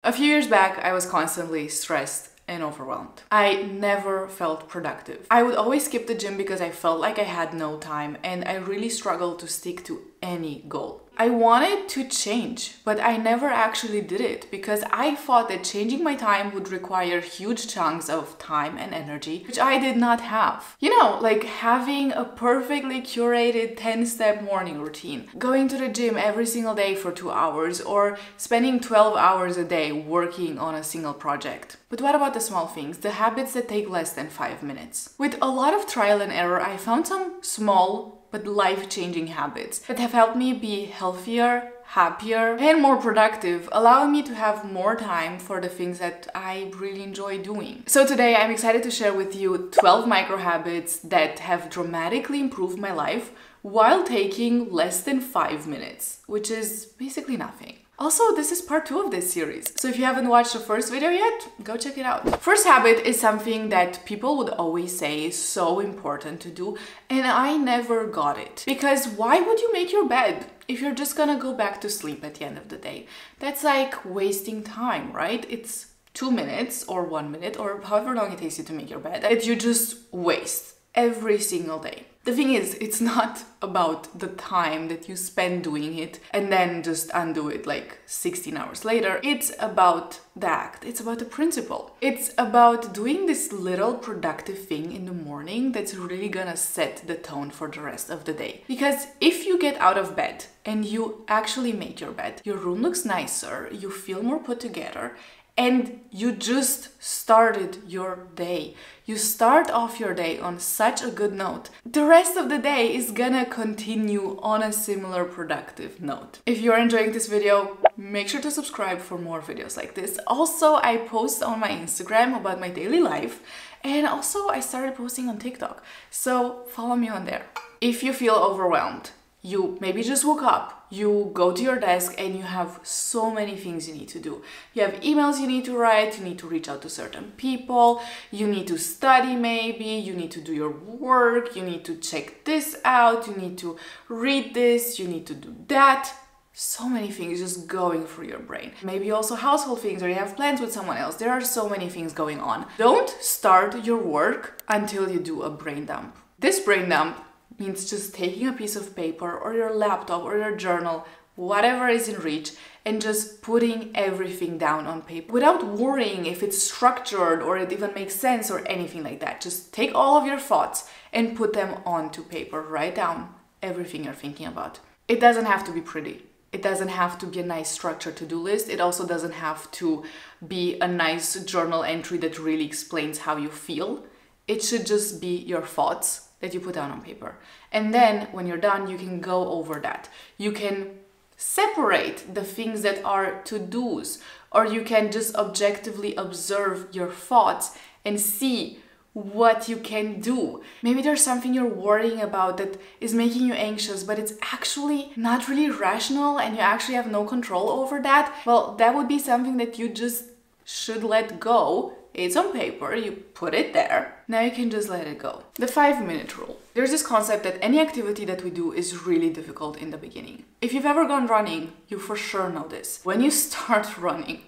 A few years back, I was constantly stressed and overwhelmed. I never felt productive. I would always skip the gym because I felt like I had no time, and I really struggled to stick to any goal. I wanted to change, but I never actually did it because I thought that changing my time would require huge chunks of time and energy, which I did not have. You know, like having a perfectly curated 10-step morning routine, going to the gym every single day for 2 hours, or spending 12 hours a day working on a single project. But what about the small things, the habits that take less than 5 minutes? With a lot of trial and error, I found some small but life-changing habits that have helped me be healthier, happier, and more productive, allowing me to have more time for the things that I really enjoy doing. So today I'm excited to share with you 12 micro habits that have dramatically improved my life while taking less than 5 minutes, which is basically nothing. Also, this is part 2 of this series, so if you haven't watched the first video yet, go check it out. First habit is something that people would always say is so important to do, and I never got it. Because why would you make your bed if you're just gonna go back to sleep at the end of the day? That's like wasting time, right? It's 2 minutes or 1 minute or however long it takes you to make your bed that you just waste every single day. The thing is, it's not about the time that you spend doing it and then just undo it like 16 hours later. It's about the act. It's about the principle. It's about doing this little productive thing in the morning that's really gonna set the tone for the rest of the day. Because if you get out of bed and you actually make your bed, your room looks nicer, you feel more put together, and you just started your day. You start off your day on such a good note. The rest of the day is gonna continue on a similar productive note. If you're enjoying this video, make sure to subscribe for more videos like this. Also, I post on my Instagram about my daily life, and also I started posting on TikTok. So follow me on there. If you feel overwhelmed, you maybe just woke up, you go to your desk and you have so many things you need to do. You have emails you need to write, you need to reach out to certain people, you need to study maybe, you need to do your work, you need to check this out, you need to read this, you need to do that. So many things just going through your brain. Maybe also household things, or you have plans with someone else. There are so many things going on. Don't start your work until you do a brain dump. This brain dump means just taking a piece of paper or your laptop or your journal, whatever is in reach, and just putting everything down on paper without worrying if it's structured or it even makes sense or anything like that. Just take all of your thoughts and put them onto paper. Write down everything you're thinking about. It doesn't have to be pretty. It doesn't have to be a nice structured to-do list. It also doesn't have to be a nice journal entry that really explains how you feel. It should just be your thoughts that you put down on paper. And then when you're done, you can go over that. You can separate the things that are to-dos, or you can just objectively observe your thoughts and see what you can do. Maybe there's something you're worrying about that is making you anxious, but it's actually not really rational and you actually have no control over that. Well, that would be something that you just should let go. It's on paper, you put it there. Now you can just let it go. The 5-minute rule. There's this concept that any activity that we do is really difficult in the beginning. If you've ever gone running, you for sure know this. When you start running,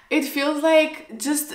it feels like just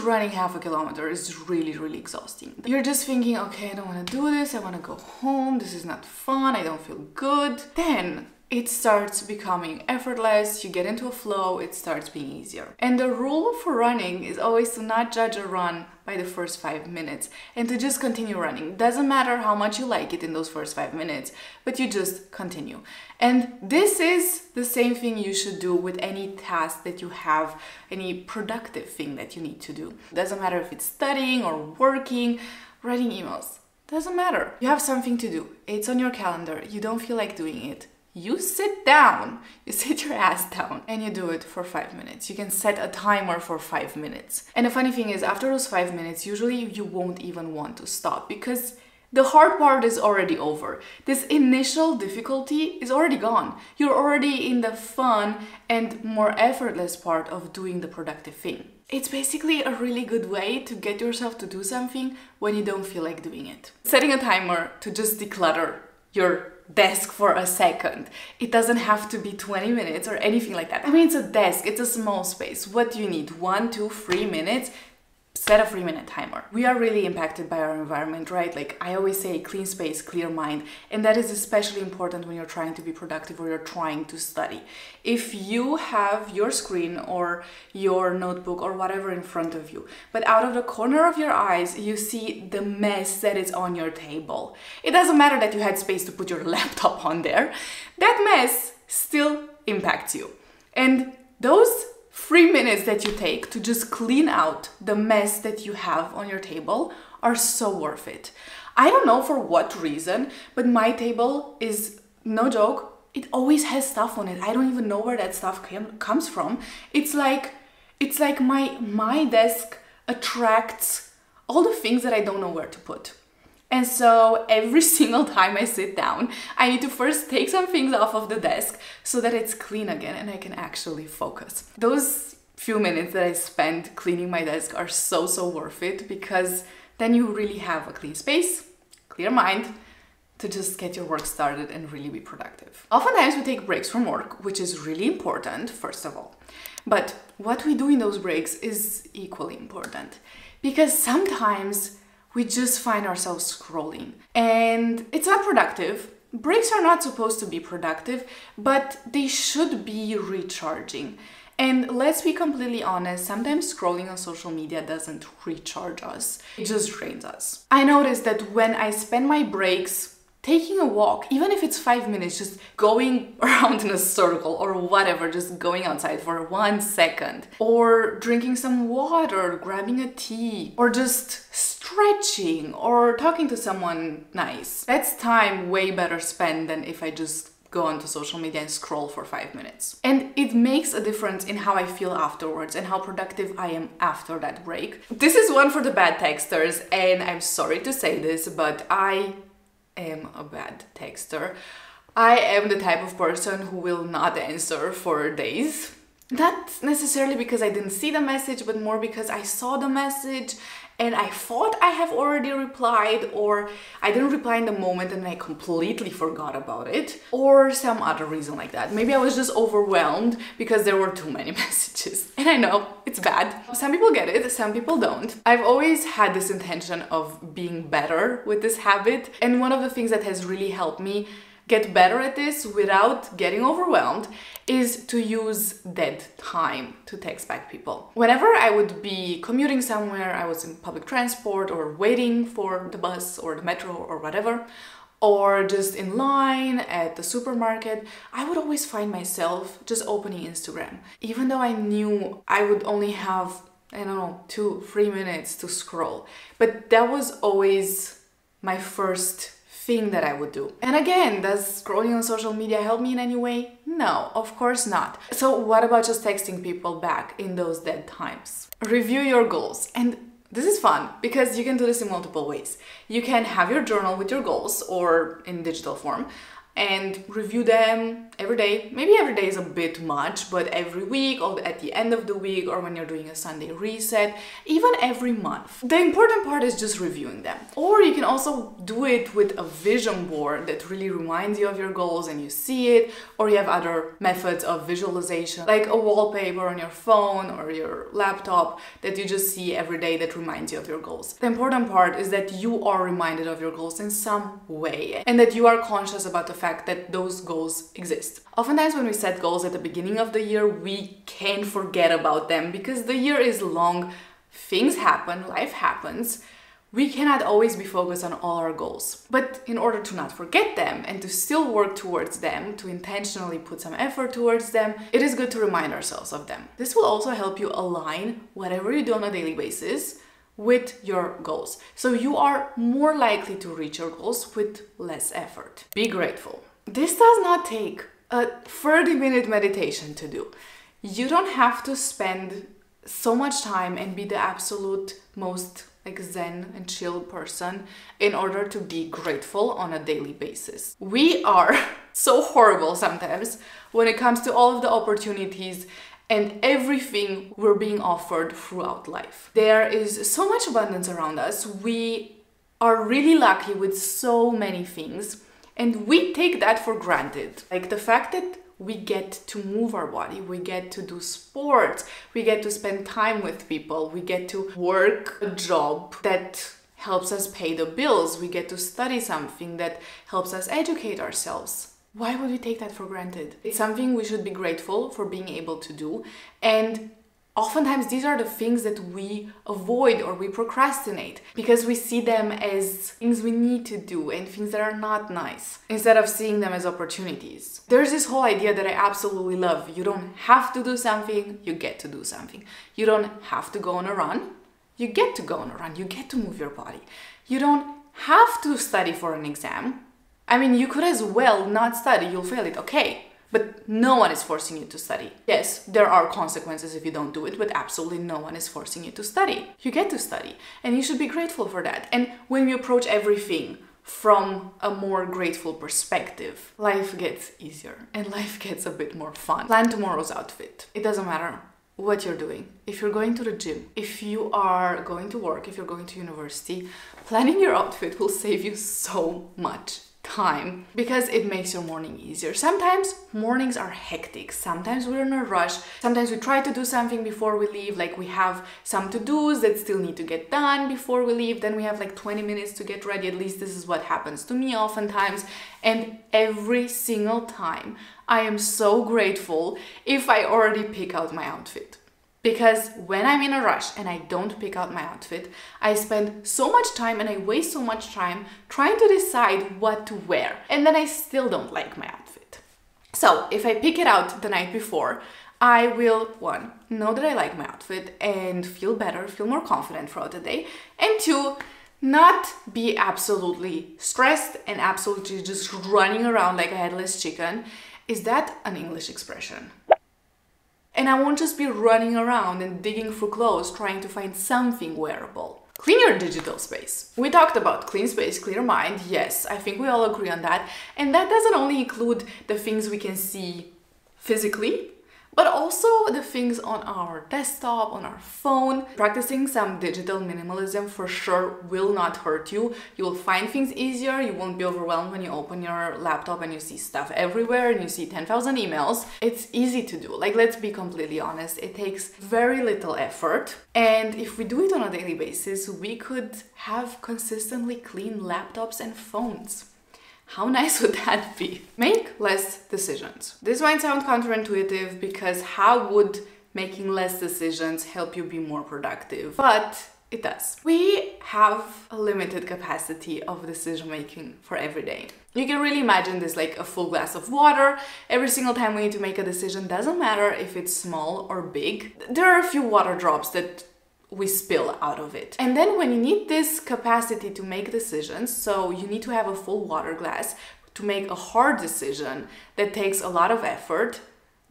running half a kilometer is really, really exhausting. You're just thinking, okay, I don't want to do this, I want to go home, this is not fun, I don't feel good. Then it starts becoming effortless, you get into a flow, it starts being easier. And the rule for running is always to not judge a run by the first 5 minutes and to just continue running. Doesn't matter how much you like it in those first 5 minutes, but you just continue. And this is the same thing you should do with any task that you have, any productive thing that you need to do. Doesn't matter if it's studying or working, writing emails. Doesn't matter. You have something to do. It's on your calendar. You don't feel like doing it. You sit down, you sit your ass down and you do it for 5 minutes. You can set a timer for 5 minutes. And the funny thing is, after those 5 minutes, usually you won't even want to stop because the hard part is already over. This initial difficulty is already gone. You're already in the fun and more effortless part of doing the productive thing. It's basically a really good way to get yourself to do something when you don't feel like doing it. Setting a timer to just declutter your desk for a second. It doesn't have to be 20 minutes or anything like that. I mean, it's a desk, it's a small space. What do you need? 1, 2, 3 minutes? Set a 3-minute timer. We are really impacted by our environment, right? Like I always say, clean space, clear mind. And that is especially important when you're trying to be productive or you're trying to study. If you have your screen or your notebook or whatever in front of you, but out of the corner of your eyes, you see the mess that is on your table. It doesn't matter that you had space to put your laptop on there. That mess still impacts you. And those 3 minutes that you take to just clean out the mess that you have on your table are so worth it. I don't know for what reason, but my table is, no joke, it always has stuff on it. I don't even know where that stuff comes from. It's like my desk attracts all the things that I don't know where to put. And so every single time I sit down, I need to first take some things off of the desk so that it's clean again and I can actually focus. Those few minutes that I spend cleaning my desk are so worth it, because then you really have a clean space, clear mind to just get your work started and really be productive. Oftentimes we take breaks from work, which is really important, first of all. But what we do in those breaks is equally important, because sometimes we just find ourselves scrolling and it's not productive. Breaks are not supposed to be productive, but they should be recharging. And let's be completely honest, sometimes scrolling on social media doesn't recharge us, it just drains us. I noticed that when I spend my breaks taking a walk, even if it's 5 minutes, just going around in a circle or whatever, just going outside for 1 second, or drinking some water, grabbing a tea, or just stretching or talking to someone nice. That's time way better spent than if I just go onto social media and scroll for 5 minutes. And it makes a difference in how I feel afterwards and how productive I am after that break. This is one for the bad texters, and I'm sorry to say this, but I am a bad texter. I am the type of person who will not answer for days. Not necessarily because I didn't see the message, but more because I saw the message and I thought I have already replied, or I didn't reply in the moment and I completely forgot about it, or some other reason like that. Maybe I was just overwhelmed because there were too many messages. And I know, it's bad. Some people get it, some people don't. I've always had this intention of being better with this habit, and one of the things that has really helped me get better at this without getting overwhelmed is to use dead time to text back people. Whenever I would be commuting somewhere, I was in public transport or waiting for the bus or the metro or whatever, or just in line at the supermarket, I would always find myself just opening Instagram. Even though I knew I would only have, I don't know, 2-3 minutes to scroll. But that was always my first thing that I would do. And again, does scrolling on social media help me in any way? No, of course not. So what about just texting people back in those dead times? Review your goals. And this is fun because you can do this in multiple ways. You can have your journal with your goals or in digital form and review them every day. Maybe every day is a bit much, but every week or at the end of the week, or when you're doing a Sunday reset, even every month. The important part is just reviewing them. Or you can also do it with a vision board that really reminds you of your goals and you see it, or you have other methods of visualization, like a wallpaper on your phone or your laptop that you just see every day that reminds you of your goals. The important part is that you are reminded of your goals in some way and that you are conscious about the fact that those goals exist. Oftentimes when we set goals at the beginning of the year, we can forget about them because the year is long, things happen, life happens. We cannot always be focused on all our goals. But in order to not forget them and to still work towards them, to intentionally put some effort towards them, it is good to remind ourselves of them. This will also help you align whatever you do on a daily basis with your goals. So you are more likely to reach your goals with less effort. Be grateful. This does not take a 30-minute meditation to do. You don't have to spend so much time and be the absolute most zen and chill person in order to be grateful on a daily basis. We are so horrible sometimes when it comes to all of the opportunities and everything we're being offered throughout life. There is so much abundance around us. We are really lucky with so many things. And we take that for granted. Like the fact that we get to move our body, we get to do sports, we get to spend time with people, we get to work a job that helps us pay the bills, we get to study something that helps us educate ourselves. Why would we take that for granted? It's something we should be grateful for being able to do, and oftentimes these are the things that we avoid or we procrastinate because we see them as things we need to do and things that are not nice instead of seeing them as opportunities. There's this whole idea that I absolutely love. You don't have to do something, you get to do something. You don't have to go on a run, you get to go on a run, you get to move your body. You don't have to study for an exam. I mean, you could as well not study, you'll fail it, okay. But no one is forcing you to study. Yes, there are consequences if you don't do it, but absolutely no one is forcing you to study. You get to study, and you should be grateful for that. And when you approach everything from a more grateful perspective, life gets easier and life gets a bit more fun. Plan tomorrow's outfit. It doesn't matter what you're doing. If you're going to the gym, if you are going to work, if you're going to university, planning your outfit will save you so much time because it makes your morning easier. Sometimes mornings are hectic, sometimes we're in a rush, sometimes we try to do something before we leave, like we have some to-dos that still need to get done before we leave, then we have like 20 minutes to get ready. At least this is what happens to me oftentimes, and every single time I am so grateful if I already pick out my outfit. Because when I'm in a rush and I don't pick out my outfit, I spend so much time and I waste so much time trying to decide what to wear. And then I still don't like my outfit. So if I pick it out the night before, I will, one, know that I like my outfit and feel better, feel more confident throughout the day. And two, not be absolutely stressed and absolutely just running around like a headless chicken. Is that an English expression? And I won't just be running around and digging through clothes trying to find something wearable. Clean your digital space. We talked about clean space, clear mind. Yes, I think we all agree on that. And that doesn't only include the things we can see physically, but also the things on our desktop, on our phone. Practicing some digital minimalism for sure will not hurt you. You will find things easier. You won't be overwhelmed when you open your laptop and you see stuff everywhere and you see 10,000 emails. It's easy to do. Like, let's be completely honest. It takes very little effort. And if we do it on a daily basis, we could have consistently clean laptops and phones. How nice would that be? Make less decisions. This might sound counterintuitive because how would making less decisions help you be more productive? But it does. We have a limited capacity of decision making for every day. You can really imagine this like a full glass of water. Every single time we need to make a decision, doesn't matter if it's small or big. There are a few water drops that we spill out of it. And then when you need this capacity to make decisions, so you need to have a full water glass to make a hard decision that takes a lot of effort,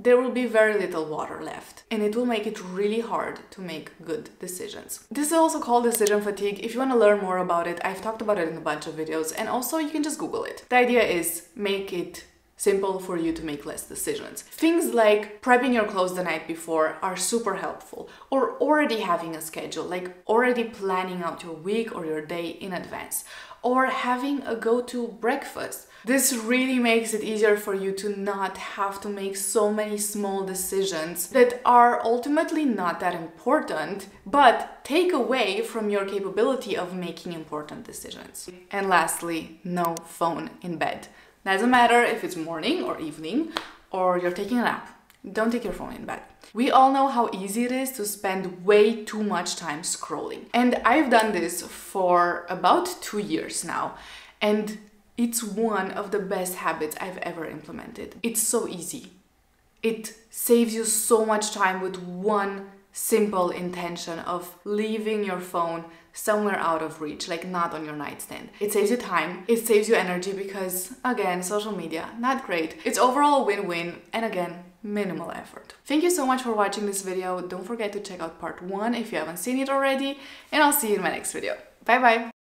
there will be very little water left. And it will make it really hard to make good decisions. This is also called decision fatigue. If you want to learn more about it, I've talked about it in a bunch of videos, and also you can just Google it. The idea is make it simple for you to make less decisions. Things like prepping your clothes the night before are super helpful, or already having a schedule, like already planning out your week or your day in advance, or having a go-to breakfast. This really makes it easier for you to not have to make so many small decisions that are ultimately not that important, but take away from your capability of making important decisions. And lastly, no phone in bed. Doesn't matter if it's morning or evening or you're taking a nap. Don't take your phone in bed. We all know how easy it is to spend way too much time scrolling. And I've done this for about 2 years now. And it's one of the best habits I've ever implemented. It's so easy. It saves you so much time with one simple intention of leaving your phone somewhere out of reach, like not on your nightstand. It saves you time, it saves you energy because, again, social media, not great. It's overall a win-win, and again, minimal effort. Thank you so much for watching this video. Don't forget to check out part 1 if you haven't seen it already, and I'll see you in my next video. Bye bye!